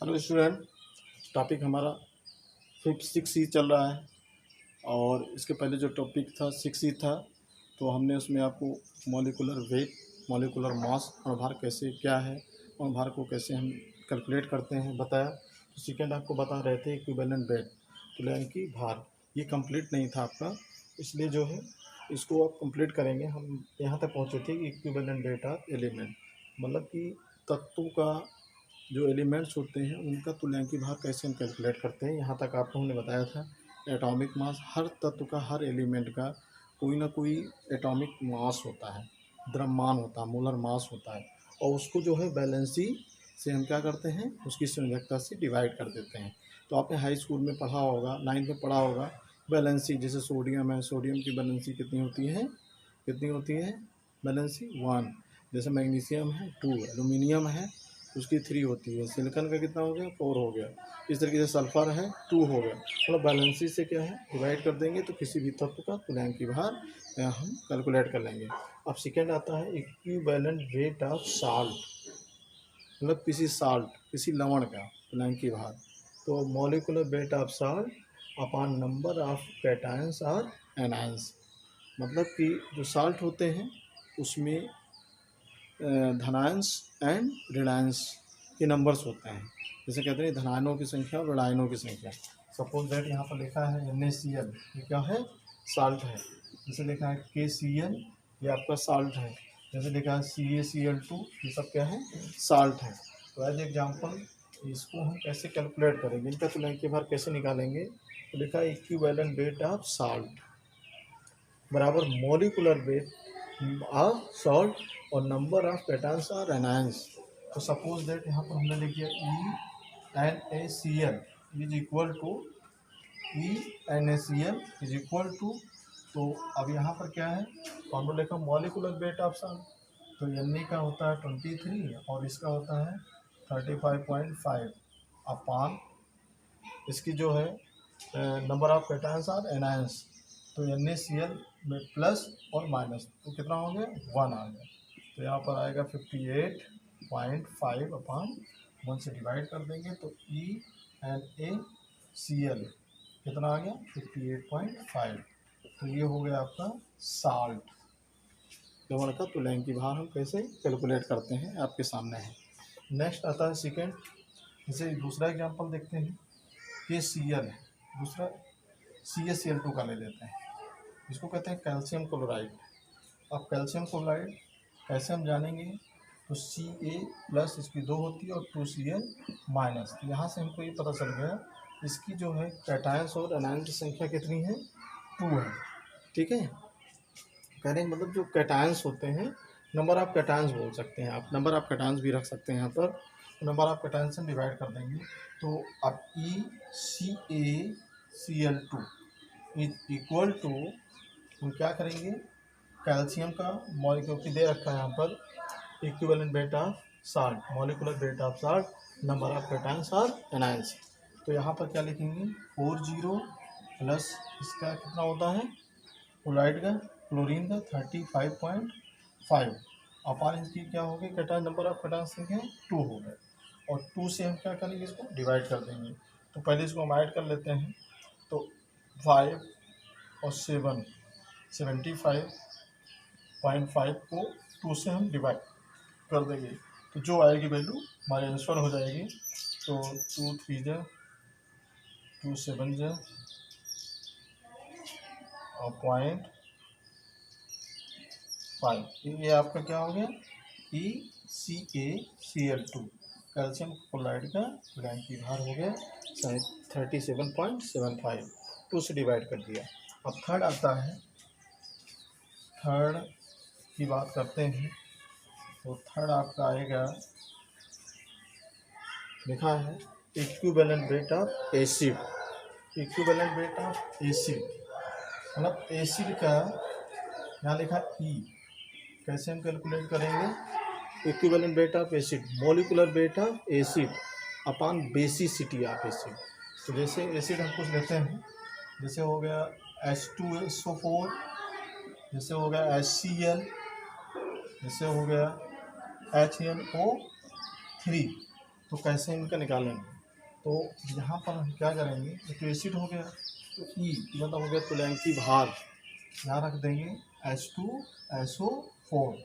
Hello student. Topic हमारा 6 चल रहा है और इसके पहले जो टॉपिक था 6 था, तो हमने उसमें आपको मॉलिक्यूलर वेट, मॉलिक्यूलर मास, अणुभार कैसे क्या है, अणुभार को कैसे हम कैलकुलेट करते हैं बताया। तो सेकेंड आपको बता रहे थे इक्विवेलेंट वेट, तुल्यांकी भार। ये कंप्लीट नहीं था आपका, इसलिए जो है इसको आप कंप्लीट करेंगे। हम यहाँ तक पहुँचे थे कि इक्विवेलेंट वेट ऑफ एलिमेंट, मतलब कि तत्वों का जो एलिमेंट्स होते हैं उनका तुल्यांकी भार कैसे हम कैलकुलेट करते हैं। यहाँ तक आपको हमने बताया था एटॉमिक मास, हर तत्व का, हर एलिमेंट का कोई ना कोई एटॉमिक मास होता है, द्रव्यमान होता है, मोलर मास होता है, और उसको जो है बैलेंसी से हम क्या करते हैं, उसकी संयोजकता से डिवाइड कर देते हैं। तो आपने हाई स्कूल में पढ़ा होगा, 9th में पढ़ा होगा बैलेंसी। जैसे सोडियम है, सोडियम की बैलेंसी कितनी होती है, बैलेंसी 1। जैसे मैग्नीशियम है 2, एल्यूमिनियम है उसकी 3 होती है, सिलिकॉन का कितना हो गया, 4 हो गया। इस तरीके से सल्फर है 2 हो गया। मतलब बैलेंसी से क्या है, डिवाइड कर देंगे तो किसी भी तत्व का तुल्यांकी भार हम कैलकुलेट कर लेंगे। अब सेकेंड आता है इक्विवेलेंट वेट ऑफ साल्ट, मतलब किसी साल्ट, किसी लवण का तुल्यांकी भार। तो molecular weight of salt upon number of cations और एनायंस, मतलब कि जो साल्ट होते हैं उसमें धनायंस एंड ऋणायंस के नंबर्स होते हैं। जैसे कहते हैं धनायनों की संख्या और ऋणायनों की संख्या। सपोज दैट यहाँ पर लिखा है NaCl, ये क्या है, साल्ट है। जैसे लिखा है KCl, ये आपका साल्ट है। जैसे लिखा है CaCl2, ये सब क्या है, साल्ट है। तो एज एग्जाम्पल इसको हम कैसे कैलकुलेट करेंगे, इनका तुल्यांकी भार कैसे निकालेंगे। तो लिखा है इक्विवेलेंट वेट ऑफ साल्ट बराबर मॉलिक्यूलर वेट ऑफ सॉल्ट और नंबर ऑफ कैटायंस और एनायंस। तो सपोज दैट यहाँ पर हमने लिख दिया ENaCl is equal to ENaCl is equal to, तो अब यहाँ पर क्या है, फॉर्मूला लिखा मॉलिक्यूलर वेट ऑफ सॉल्ट। तो Na का होता है 23 और इसका होता है 35.5 अपान इसकी जो है नंबर ऑफ कैटायंस और एनायंस। तो NaCl में प्लस और माइनस, तो कितना हो गया, 1 आ गया। तो यहाँ पर आएगा 58.5 अपान 1 से डिवाइड कर देंगे तो ENaCl कितना आ गया, 58.5। तो ये हो गया आपका साल्ट। लवण का तुल्यांकी भार हम कैसे कैलकुलेट करते हैं आपके सामने है। नेक्स्ट आता है सेकेंड। जैसे दूसरा एग्जाम्पल देखते हैं, KCl है, दूसरा CaCl2 का ले लेते हैं। इसको कहते हैं कैल्शियम क्लोराइड। अब कैल्शियम क्लोराइड कैसे हम जानेंगे, तो Ca प्लस इसकी 2 होती है और 2Cl माइनस। तो यहाँ से हमको ये पता चल गया इसकी जो है कैटायंस और एनायंस की संख्या कितनी है, 2 है। ठीक है, कहने का मतलब जो कैटायंस होते हैं, नंबर ऑफ कैटायंस बोल सकते हैं आप, नंबर ऑफ कैटायंस भी रख सकते हैं यहाँ पर। नंबर ऑफ कैटायंस से डिवाइड कर देंगे तो अब ECaCl2 इज इक्वल टू, हम क्या करेंगे, कैल्शियम का मॉलिक्यूल दे रखा है यहाँ पर equivalent weight of salt, molecular weight of salt, number of cations और एनायंस। तो यहाँ पर क्या लिखेंगे, 40 प्लस इसका कितना होता है, क्लोराइड का, क्लोरीन का 35.5 अपान इसकी क्या हो गई, कैटायन, नंबर ऑफ कैटायन संख्या 2 हो गए। और 2 से हम क्या करेंगे, इसको डिवाइड कर देंगे। तो पहले इसको हम ऐड कर लेते हैं, तो 5 और 7 75.5 को 2 से हम डिवाइड कर देंगे, तो जो आएगी वैल्यू हमारे आंसर हो जाएगी। तो 2 3 जा 2 7 जा और 0.5, ये आपका क्या हो गया, ECaCl2 कैल्शियम क्लोराइड का तुल्यांकी भार हो गया 37.75, 2 से डिवाइड कर दिया। अब थर्ड आता है, थर्ड की बात करते हैं। तो थर्ड आपका आएगा, लिखा है equivalent weight of acid. Equivalent weight of acid मतलब एसिड का, यहाँ लिखा E, कैसे हम कैलकुलेट करेंगे, equivalent weight of acid, molecular weight of acid upon basicity of acid. तो जैसे एसिड हम कुछ लेते हैं, जैसे हो गया H2SO4, जैसे हो गया HCl, जैसे हो गया HNO3, तो कैसे इनका निकालेंगे, तो यहाँ पर हम क्या करेंगे, एक एसिड हो गया तो ई मतलब हो गया तुल्यांकी भार, यहाँ रख देंगे H2SO4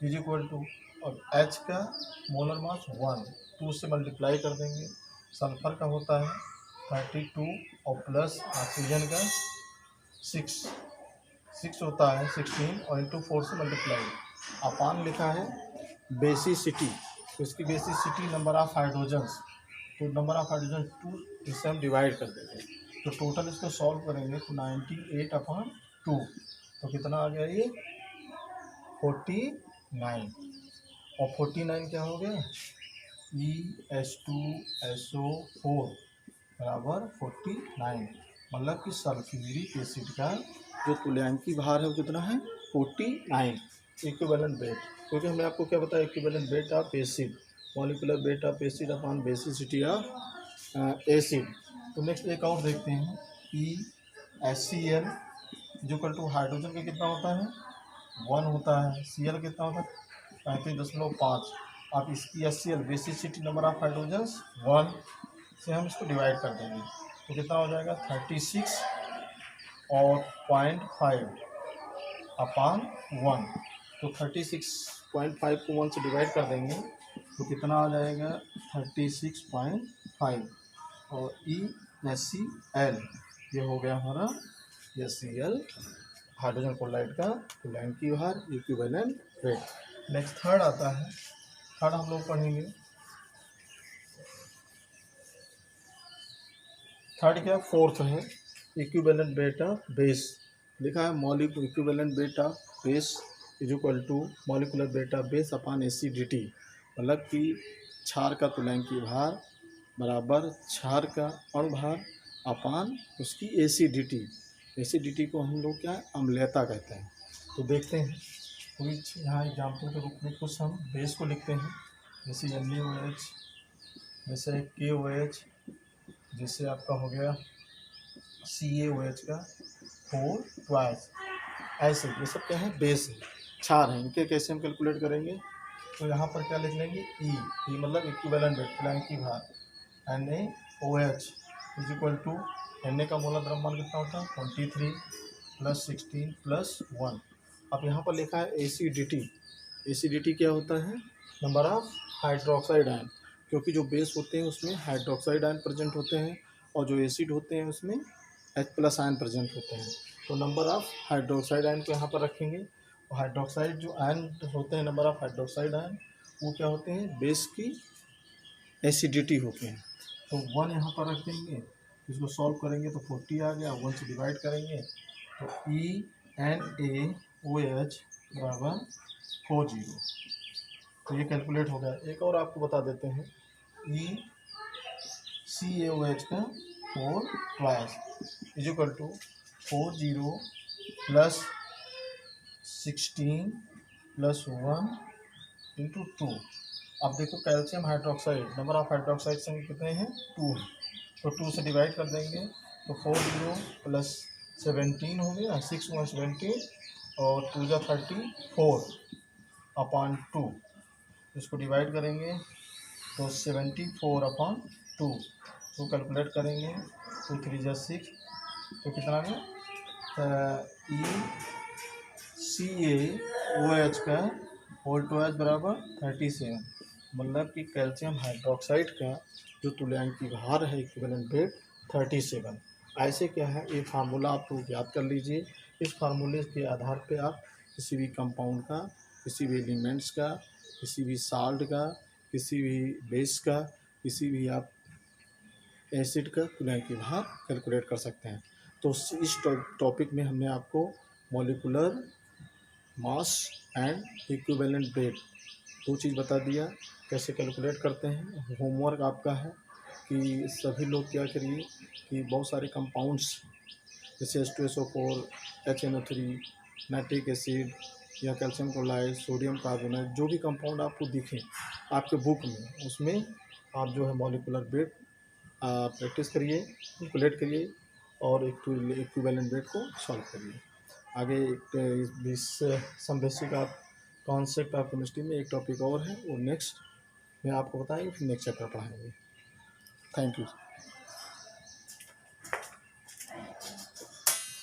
इज इक्वल टू, और H का मोलर मास 1, 2 से मल्टीप्लाई कर देंगे। सल्फर का होता है 32 और प्लस ऑक्सीजन का 6 होता है 16, और इंटू 4 से मल्टीप्लाई। अपान लिखा है बेसिसिटी, तो इसकी बेसिसिटी नंबर ऑफ हाइड्रोजन्स, तो नंबर ऑफ हाइड्रोजन 2, इससे हम डिवाइड कर देंगे। तो टोटल इसको सॉल्व करेंगे तो 98/2, तो कितना आ गया ये 49, और 49 क्या हो गया EH2SO4 बराबर 49, मतलब कि सल्फ्यूरिक एसिड का जो तुल्यांकी भार है वो कितना है 49 इक्विवेलेंट वेट। क्योंकि हमने आपको क्या बताया, equivalent weight of acid, molecular weight of acid upon basicity of acid. तो नेक्स्ट एक और देखते हैं, EHCl इक्वल टू हाइड्रोजन का कितना होता है 1 होता है, Cl कितना होता है 35.5। आप इसकी HCl basicity number of hydrogen 1 से हम इसको डिवाइड कर देंगे तो कितना हो जाएगा 36 और 0.5 अपान 1। तो 36.5 को 1 से डिवाइड कर देंगे तो कितना आ जाएगा 36.5, और EHCl ये हो गया हमारा HCl हाइड्रोजन क्लोराइड का तुल्यांकी भार इक्विवेलेंट वेट। नेक्स्ट थर्ड आता है, थर्ड हम लोग पढ़ेंगे। थर्ड क्या, फोर्थ है इक्विवेलेंट वेट ऑफ बेस। लिखा है molecular equivalent weight of base is equal to molecular weight of base upon acidity, मतलब कि क्षार का तुल्यांकी भार बराबर क्षार का अणुभार अपान उसकी एसिडिटी। एसिडिटी को हम लोग क्या अम्लता कहते हैं। तो देखते हैं कुछ यहाँ एग्जाम्पल के रूप में कुछ हम बेस को लिखते हैं, जैसे NaOH, जैसे KOH, जैसे आपका हो गया CaOH का 4 ट्वाइस, ऐसे ये सब क्या है बेस है, क्षार हैं। इनके कैसे हम कैलकुलेट करेंगे, तो यहाँ पर क्या लिख लेंगे ई मतलब इक्विवेलेंट वेट तुल्यांकी भार, NaOH is equal to Na का मोलर द्रव्यमान कितना होता है 23 + 16 + 1। अब यहाँ पर लिखा है एसिडिटी। एसिडिटी क्या होता है नंबर ऑफ हाइड्रोक्साइड आयन, क्योंकि जो बेस होते हैं उसमें हाइड्रोक्साइड आयन प्रेजेंट होते हैं और जो एसिड होते हैं उसमें H+ आयन प्रेजेंट होते हैं। तो नंबर ऑफ हाइड्रोक्साइड आयन को यहाँ पर रखेंगे, और हाइड्रोक्साइड जो आयन होते हैं नंबर ऑफ हाइड्रोक्साइड आयन वो क्या होते हैं बेस की एसिडिटी होते हैं। तो 1 यहाँ पर रख देंगे, इसको सॉल्व करेंगे तो 40 आ गया, 1 से डिवाइड करेंगे तो ENaOH बराबर 40, तो ये कैलकुलेट हो गया। एक और आपको बता देते हैं ECaOH का 4 ट्वाइस इज इक्वल टू 40 + 16 + 1 × 2। अब देखो calcium hydroxide number of hydroxide से कितने हैं 2 हैं, तो 2 से डिवाइड कर देंगे तो 40 + 17 हो गया, 6 × 17 और 2 × 34 अपान 2, इसको डिवाइड करेंगे तो 74/2, तो कैलकुलेट करेंगे 2 3 × 6, तो कितना है ECaOH का 4 ट्वाइस बराबर 37, मतलब कि कैल्शियम हाइड्रोक्साइड का जो तुल्यांकी भार है इक्विवेलेंट वेट 37। ऐसे क्या है ये फार्मूला आप लोग याद कर लीजिए। इस फार्मूले के आधार पे आप किसी भी कंपाउंड का, किसी भी एलिमेंट्स का, किसी भी साल्ट का, किसी भी बेस का, किसी भी आप एसिड का तुल्यांकी भार कैलकुलेट कर सकते हैं। तो इस टॉपिक में हमने आपको molecular mass and equivalent weight 2 चीज़ बता दिया, कैसे कैलकुलेट करते हैं। होमवर्क आपका है कि सभी लोग क्या करिए कि बहुत सारे कंपाउंड्स जैसे H2SO4, HNO3, नाइट्रिक एसिड या कैल्शियम क्लोराइड, सोडियम कार्बोनेट, जो भी कंपाउंड आपको दिखें आपके बुक में, उसमें आप जो है मॉलिक्यूलर वेट प्रैक्टिस करिए, कैलकुलेट करिए और इक्विवेलेंट वेट को सॉल्व करिए। आगे इस सम बेसिक आप कॉन्सेप्ट ऑफ केमिस्ट्री में एक टॉपिक और है, वो नेक्स्ट में आपको बताएंगे, फिर नेक्स्ट चैप्टर पढ़ाएंगे। Thank you.